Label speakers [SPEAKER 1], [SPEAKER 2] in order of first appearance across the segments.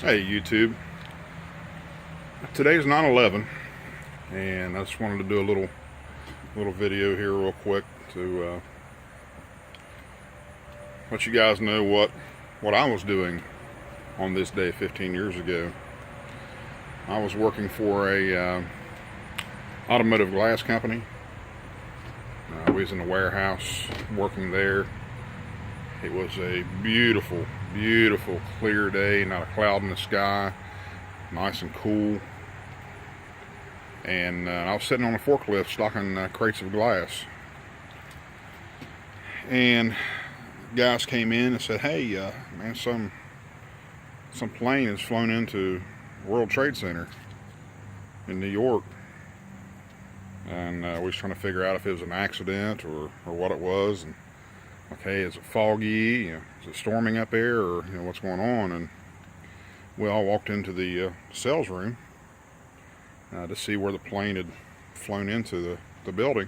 [SPEAKER 1] Hey YouTube, today's 9/11 and I just wanted to do a little video here real quick to let you guys know what I was doing on this day 15 years ago. I was working for a automotive glass company. We was in the warehouse working there. It was a beautiful clear day, not a cloud in the sky, nice and cool. And I was sitting on a forklift stocking crates of glass. And guys came in and said, "Hey, man, some plane has flown into World Trade Center in New York." And we was trying to figure out if it was an accident or what it was. And okay, is it foggy? Is it storming up there, or what's going on? And we all walked into the sales room to see where the plane had flown into the building.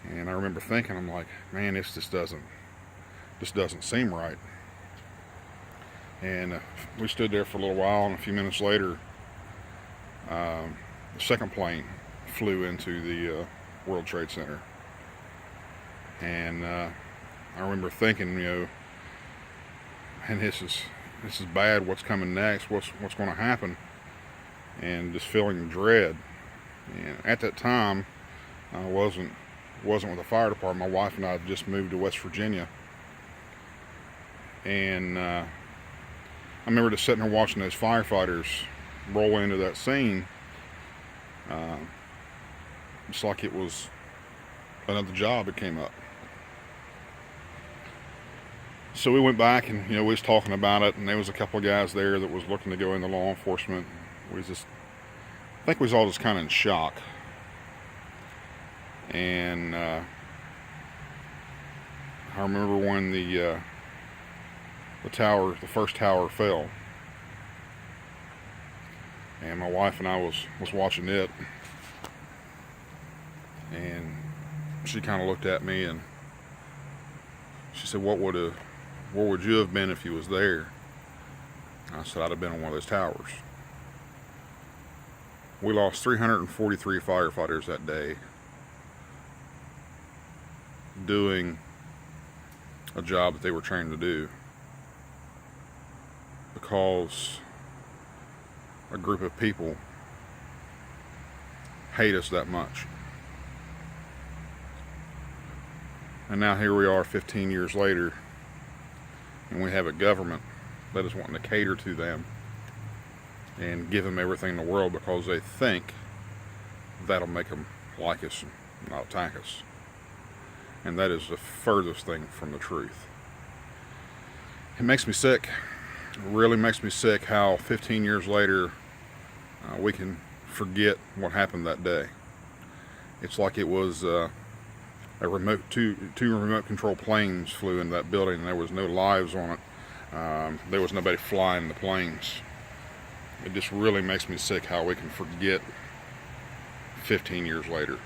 [SPEAKER 1] And I remember thinking, I'm like, man, this doesn't seem right. And we stood there for a little while, and a few minutes later, the second plane flew into the World Trade Center. And I remember thinking, man, this is bad. What's coming next? What's going to happen? And just feeling dread. And at that time, I wasn't with the fire department. My wife and I had just moved to West Virginia, and I remember just sitting there watching those firefighters roll into that scene. It's like it was another job that came up. So we went back and we was talking about it, and there was a couple of guys there that was looking to go into law enforcement. I think we was all just kind of in shock. And I remember when the first tower fell, and my wife and I was watching it, and she kind of looked at me and she said, "What would you have been if you was there?" I said, "I'd have been on one of those towers." We lost 343 firefighters that day doing a job that they were trained to do, because a group of people hate us that much. And now here we are 15 years later, and we have a government that is wanting to cater to them and give them everything in the world because they think that'll make them like us and not attack us. And that is the furthest thing from the truth. It makes me sick. It really makes me sick how 15 years later we can forget what happened that day. It's like it was two remote control planes flew in that building, and there was no lives on it. There was nobody flying the planes. It just really makes me sick how we can forget 15 years later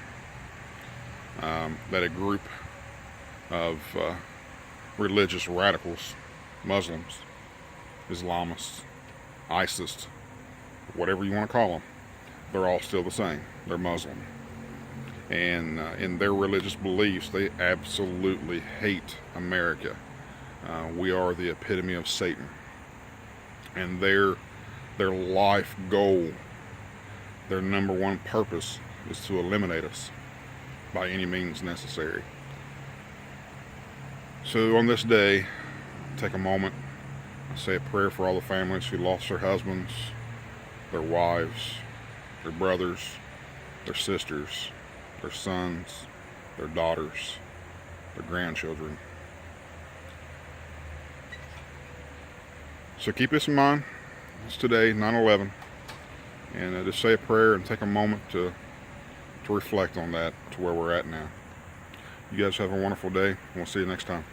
[SPEAKER 1] that a group of religious radicals, Muslims, Islamists, ISIS, whatever you want to call them, they're all still the same. They're Muslim. And in their religious beliefs, they absolutely hate America. We are the epitome of Satan. And their life goal, their number one purpose, is to eliminate us by any means necessary. So on this day, take a moment, I say a prayer for all the families who lost their husbands, their wives, their brothers, their sisters, their sons, their daughters, their grandchildren. So keep this in mind. It's today, 9/11, and just say a prayer and take a moment to reflect on that, to where we're at now. You guys have a wonderful day, and we'll see you next time.